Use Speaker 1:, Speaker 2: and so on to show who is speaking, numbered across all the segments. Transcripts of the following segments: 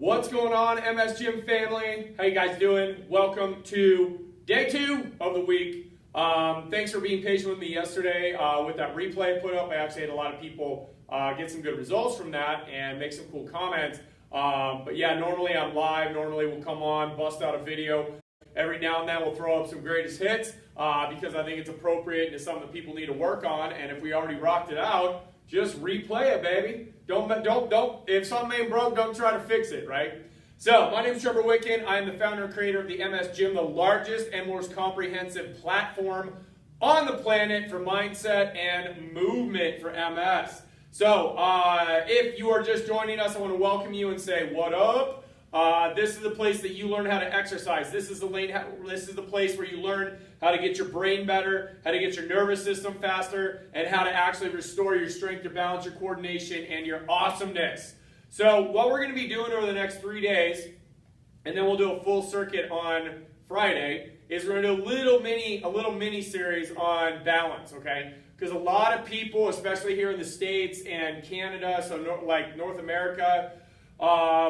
Speaker 1: What's going on, MS Gym family? How you guys doing? Welcome to day 2 of the week. Thanks for being patient with me yesterday with that replay I put up. I actually had a lot of people get some good results from that and make some cool comments. But yeah, normally I'm live. Normally we'll come on, bust out a video. Every now and then we'll throw up some greatest hits because I think it's appropriate and it's something that people need to work on. And if we already rocked it out, just replay it, baby. Don't. If something ain't broke, don't try to fix it, right? So, my name is Trevor. I am the founder and creator of the MS Gym, the largest and most comprehensive platform on the planet for mindset and movement for MS. So, if you are just joining us, I want to welcome you and say, what up? This is the place that you learn how to exercise. This is the place where you learn how to get your brain better, how to get your nervous system faster, and how to actually restore your strength, your balance, your coordination, and your awesomeness. So what we're going to be doing over the next 3 days, and then we'll do a full circuit on Friday, is we're going to do a little mini series on balance, okay? Because a lot of people, especially here in the States and Canada, so North America,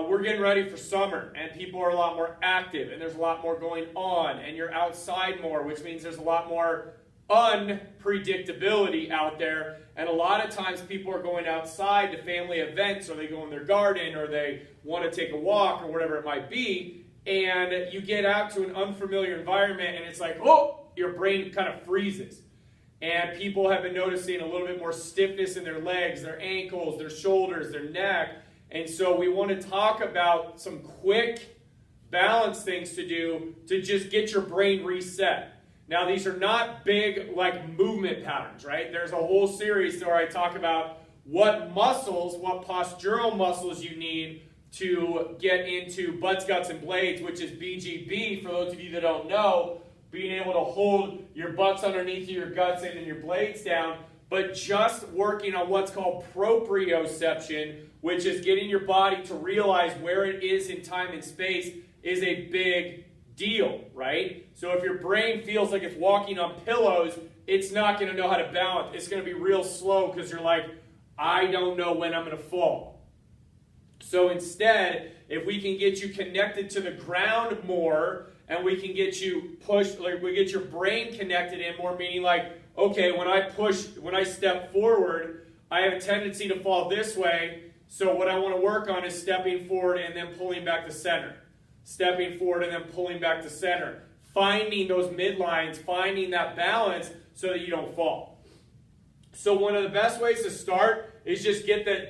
Speaker 1: we're getting ready for summer, and people are a lot more active, and there's a lot more going on, and you're outside more, which means there's a lot more unpredictability out there. And a lot of times people are going outside to family events, or they go in their garden, or they want to take a walk, or whatever it might be, and you get out to an unfamiliar environment, and it's like, oh, your brain kind of freezes. And people have been noticing a little bit more stiffness in their legs, their ankles, their shoulders, their neck. And so we want to talk about some quick balance things to do to just get your brain reset. Now, these are not big like movement patterns, right? There's a whole series where I talk about what muscles, what postural muscles you need to get into butts, guts, and blades, which is BGB, for those of you that don't know, being able to hold your butts underneath you, your guts in, and your blades down, but just working on what's called proprioception, which is getting your body to realize where it is in time and space, is a big deal, right? So if your brain feels like it's walking on pillows, it's not going to know how to balance. It's going to be real slow because you're like, I don't know when I'm going to fall. So instead, if we can get you connected to the ground more, and we can get you pushed, like we get your brain connected in more, meaning like, okay, when I step forward, I have a tendency to fall this way. So what I want to work on is stepping forward and then pulling back to center. Stepping forward and then pulling back to center. Finding those midlines, finding that balance so that you don't fall. So one of the best ways to start is just get the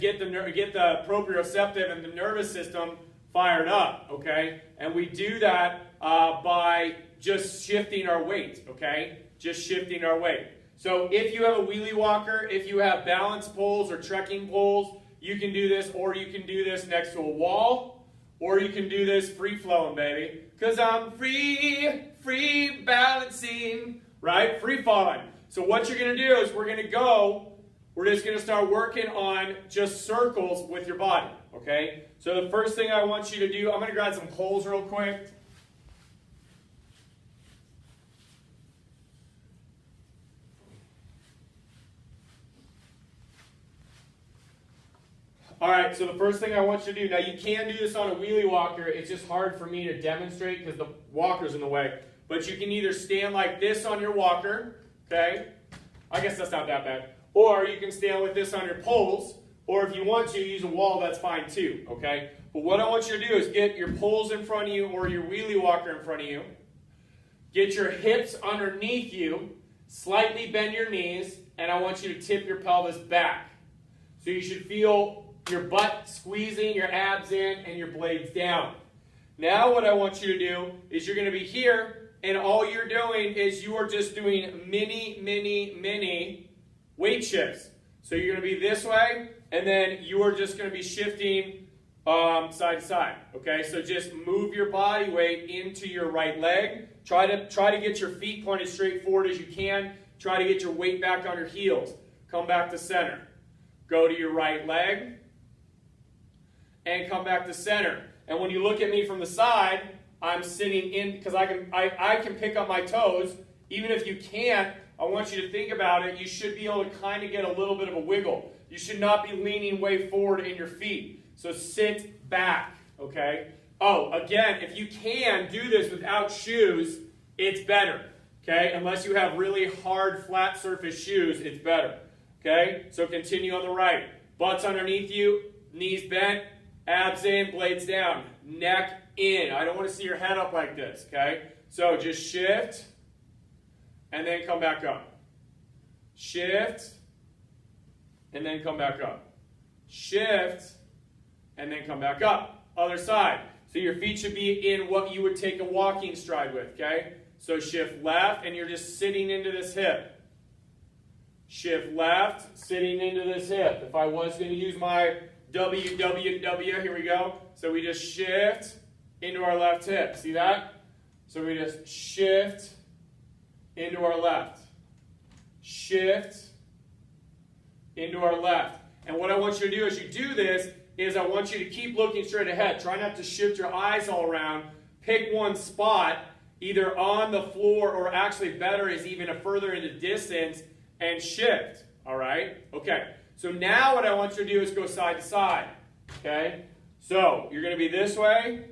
Speaker 1: proprioceptive and the nervous system fired up, okay? And we do that by just shifting our weight, okay? Just shifting our weight. So if you have a wheelie walker, if you have balance poles or trekking poles, you can do this, or you can do this next to a wall, or you can do this free-flowing, baby. Because I'm free balancing, right? Free-falling. So what you're going to do is we're just going to start working on just circles with your body, okay? So the first thing I want you to do, I'm going to grab some poles real quick. All right, so the first thing I want you to do, now you can do this on a wheelie walker, it's just hard for me to demonstrate because the walker's in the way, but you can either stand like this on your walker, okay? I guess that's not that bad. Or you can stand with this on your poles, or if you want to use a wall, that's fine too, okay? But what I want you to do is get your poles in front of you or your wheelie walker in front of you, get your hips underneath you, slightly bend your knees, and I want you to tip your pelvis back. So you should feel your butt squeezing, your abs in, and your blades down. Now what I want you to do is you're going to be here, and all you're doing is you are just doing mini weight shifts. So you're going to be this way, and then you are just going to be shifting side to side. Okay, so just move your body weight into your right leg. Try to get your feet pointed straight forward as you can. Try to get your weight back on your heels. Come back to center. Go to your right leg. And come back to center. And when you look at me from the side, I'm sitting in, because I can pick up my toes. Even if you can't, I want you to think about it. You should be able to kind of get a little bit of a wiggle. You should not be leaning way forward in your feet. So sit back, okay? Oh, again, if you can do this without shoes, it's better, okay? Unless you have really hard, flat surface shoes, it's better, okay? So continue on the right. Butt's underneath you, knees bent, abs in, blades down, neck in. I don't want to see your head up like this, okay? So just shift, and then come back up. Shift, and then come back up. Shift, and then come back up. Other side. So your feet should be in what you would take a walking stride with, okay? So shift left, and you're just sitting into this hip. Shift left, sitting into this hip. If I was going to use my W, here we go. So we just shift into our left hip. See that? So we just shift into our left. Shift into our left. And what I want you to do as you do this is I want you to keep looking straight ahead. Try not to shift your eyes all around. Pick one spot, either on the floor or actually better is even a further into distance, and shift. All right? Okay. So now what I want you to do is go side to side. Okay? So you're going to be this way,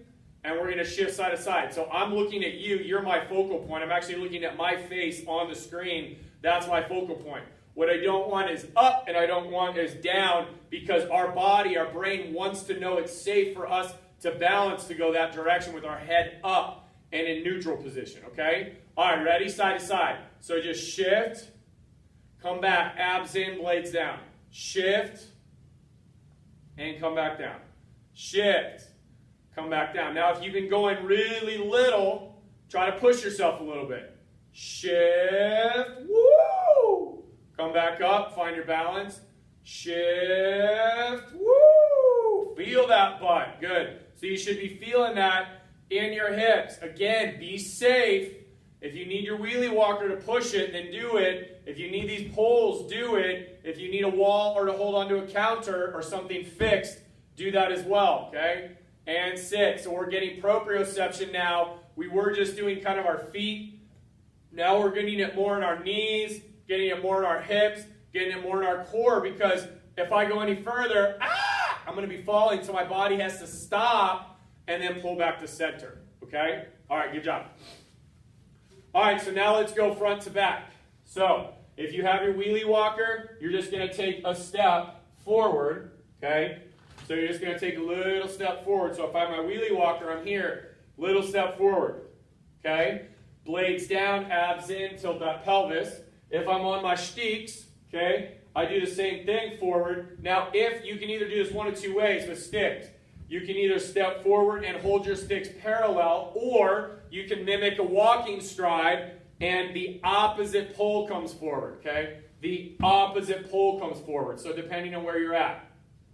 Speaker 1: and we're going to shift side to side. So I'm looking at you. You're my focal point. I'm actually looking at my face on the screen. That's my focal point. What I don't want is up, and I don't want is down, because our body, our brain wants to know it's safe for us to balance to go that direction with our head up and in neutral position, okay? All right, ready? Side to side. So just shift, come back, abs in, blades down. Shift, and come back down. Shift, come back down. Now, if you've been going really little, try to push yourself a little bit. Shift, woo! Come back up, find your balance. Shift, woo! Feel that butt, good. So you should be feeling that in your hips. Again, be safe. If you need your wheelie walker to push it, then do it. If you need these poles, do it. If you need a wall or to hold onto a counter or something fixed, do that as well, okay? And sit. So we're getting proprioception now. We were just doing kind of our feet. Now we're getting it more in our knees, getting it more in our hips, getting it more in our core, because if I go any further, I'm going to be falling, so my body has to stop and then pull back to center, okay? All right, good job. All right, so now let's go front to back. So if you have your wheelie walker, you're just going to take a step forward, okay? So you're just going to take a little step forward. So if I have my wheelie walker, I'm here, little step forward, okay? Blades down, abs in, tilt that pelvis. If I'm on my sticks, okay, I do the same thing forward. Now, if you can either do this one of two ways with sticks. You can either step forward and hold your sticks parallel, or you can mimic a walking stride and the opposite pole comes forward, okay? The opposite pole comes forward, so depending on where you're at,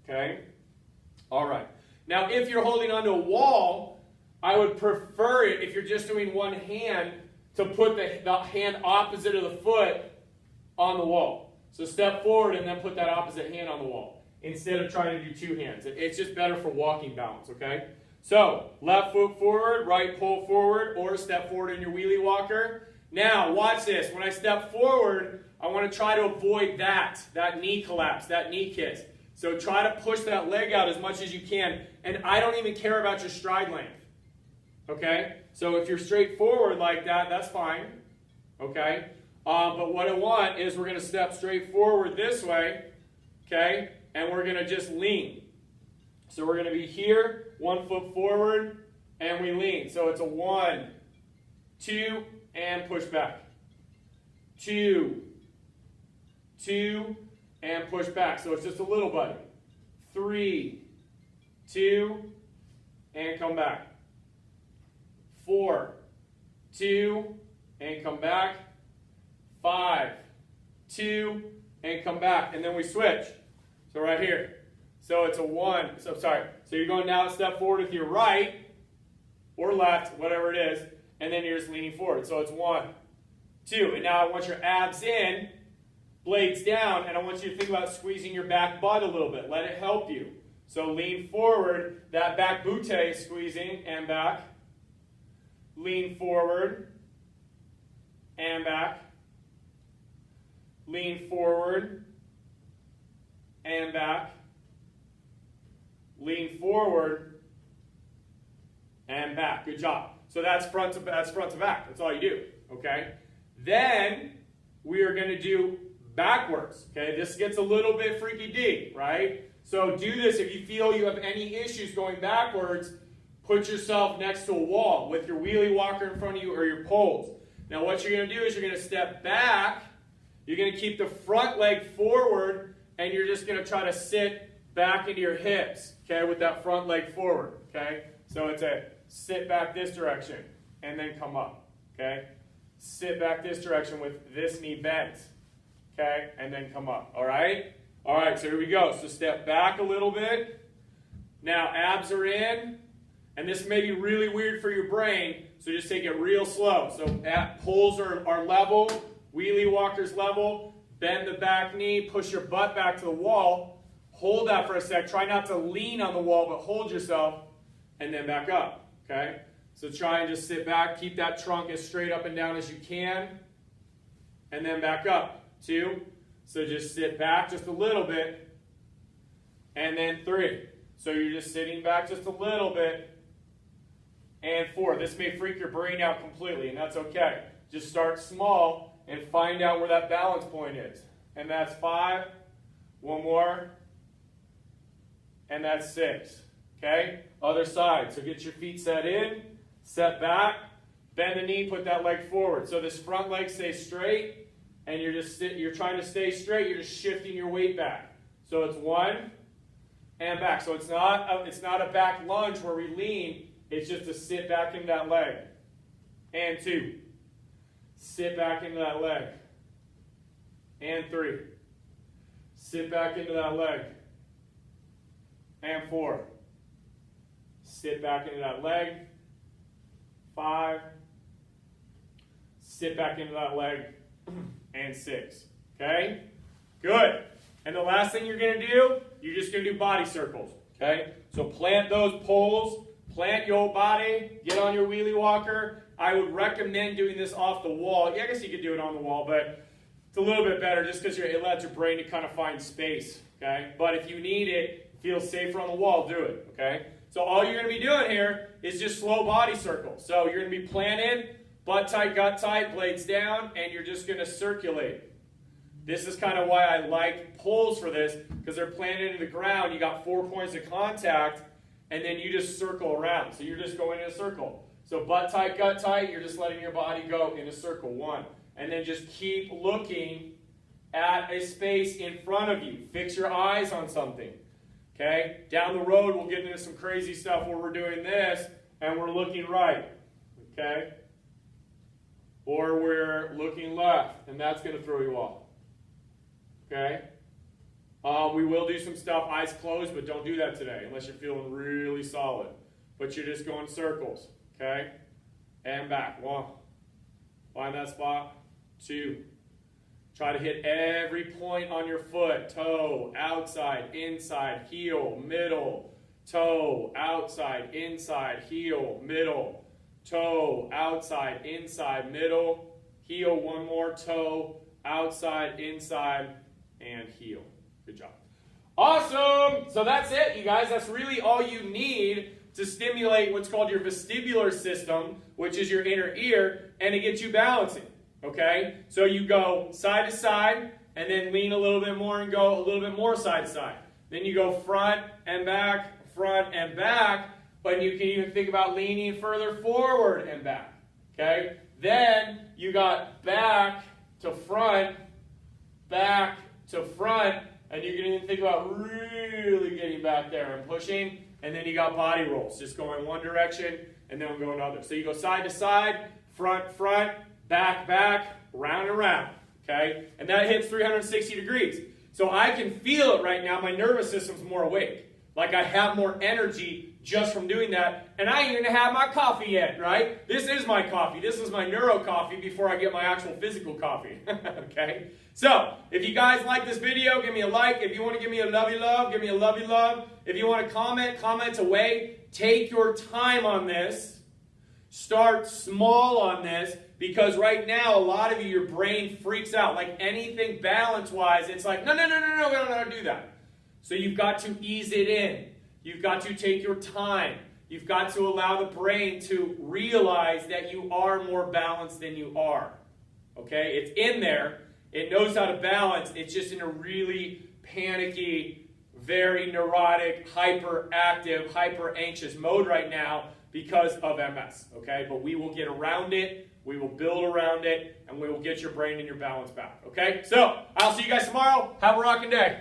Speaker 1: okay? All right. Now, if you're holding onto a wall, I would prefer it, if you're just doing one hand, to put the hand opposite of the foot on the wall. So step forward and then put that opposite hand on the wall instead of trying to do two hands. It's just better for walking balance, okay? So left foot forward, right pole forward, or step forward in your wheelie walker. Now, watch this. When I step forward, I want to try to avoid that knee collapse, that knee kiss. So try to push that leg out as much as you can. And I don't even care about your stride length. Okay? So if you're straight forward like that, that's fine. Okay? But what I want is we're going to step straight forward this way. Okay? And we're going to just lean. So we're going to be here, 1 foot forward, and we lean. So it's a 1, 2, and push back. 2, 2, and push back. So it's just a little buddy. 3, 2, and come back. 4, 2, and come back. 5, 2, and come back. And then we switch. So right here. So it's a 1. So sorry. So you're going now a step forward with your right or left, whatever it is, and then you're just leaning forward. So it's 1, 2. And now I want your abs in, blades down, and I want you to think about squeezing your back butt a little bit. Let it help you. So lean forward. That back butte is squeezing, and back. Lean forward, and back. Lean forward, and back. Lean forward, and back. Good job. So that's front to back. That's all you do, okay? Then we are going to do backwards, okay? This gets a little bit freaky deep, right? So do this if you feel you have any issues going backwards. Put yourself next to a wall with your wheelie walker in front of you or your poles. Now what you're going to do is you're going to step back. You're going to keep the front leg forward, and you're just going to try to sit back into your hips, okay, with that front leg forward, okay? So it's a sit back this direction and then come up, okay? Sit back this direction with this knee bent, okay, and then come up, all right? All right, so here we go. So step back a little bit. Now abs are in, and this may be really weird for your brain, so just take it real slow. So pulls are level, wheelie walker's level, bend the back knee, push your butt back to the wall, hold that for a sec. Try not to lean on the wall, but hold yourself, and then back up, okay? So try and just sit back, keep that trunk as straight up and down as you can, and then back up. 2. So just sit back just a little bit, and then 3. So you're just sitting back just a little bit, and 4. This may freak your brain out completely, and that's okay. Just start small and find out where that balance point is. And that's 5. 1 more, and that's 6. Okay? Other side. So get your feet set in, set back, bend the knee, put that leg forward. So this front leg stays straight, and you're trying to stay straight, you're just shifting your weight back. So it's 1 and back. So it's not a back lunge where we lean, it's just to sit back into that leg. And 2. Sit back into that leg. And 3. Sit back into that leg. And 4. Sit back into that leg. 5. Sit back into that leg. And 6. Okay? Good. And the last thing you're going to do, you're just going to do body circles. Okay? So plant those poles, plant your body, get on your wheelie walker. I would recommend doing this off the wall. Yeah, I guess you could do it on the wall, but it's a little bit better just because it lets your brain to kind of find space. Okay? But if you need it, feel safer on the wall, do it. Okay? So all you're going to be doing here is just slow body circles. So you're going to be planted, butt tight, gut tight, blades down, and you're just going to circulate. This is kind of why I like poles for this, because they're planted into the ground. You got 4 points of contact, and then you just circle around. So you're just going in a circle. So butt tight, gut tight, you're just letting your body go in a circle. 1. And then just keep looking at a space in front of you. Fix your eyes on something. Okay? Down the road, we'll get into some crazy stuff where we're doing this, and we're looking right. Okay? Or we're looking left, and that's going to throw you off. Okay? We will do some stuff eyes closed, but don't do that today unless you're feeling really solid. But you're just going circles. Okay? And back. 1. Find that spot. 2. Try to hit every point on your foot. Toe, outside, inside, heel, middle. Toe, outside, inside, heel, middle. Toe, outside, inside, middle. Heel, 1 more. Toe, outside, inside, and heel. Good job. Awesome! So that's it, you guys. That's really all you need to stimulate what's called your vestibular system, which is your inner ear, and to get you balancing. Okay? So you go side to side, and then lean a little bit more and go a little bit more side to side. Then you go front and back, but you can even think about leaning further forward and back. Okay? Then you got back to front, and you can even think about really getting back there and pushing, and then you got body rolls, just going one direction, and then we'll go another. So you go side to side, front, back, round and round, okay? And that hits 360 degrees. So I can feel it right now. My nervous system's more awake. Like I have more energy just from doing that. And I ain't even had my coffee yet, right? This is my coffee. This is my neuro coffee before I get my actual physical coffee, okay? So, if you guys like this video, give me a like. If you want to give me a lovey love, give me a lovey love. If you want to comment away. Take your time on this. Start small on this, because right now, a lot of you, your brain freaks out. Like anything balance-wise, it's like, no, we don't know how to do that. So you've got to ease it in. You've got to take your time. You've got to allow the brain to realize that you are more balanced than you are. Okay? It's in there. It knows how to balance. It's just in a really panicky, very neurotic, hyperactive, hyper-anxious mode right now because of MS. Okay? But we will get around it. We will build around it. And we will get your brain and your balance back. Okay? So, I'll see you guys tomorrow. Have a rocking day.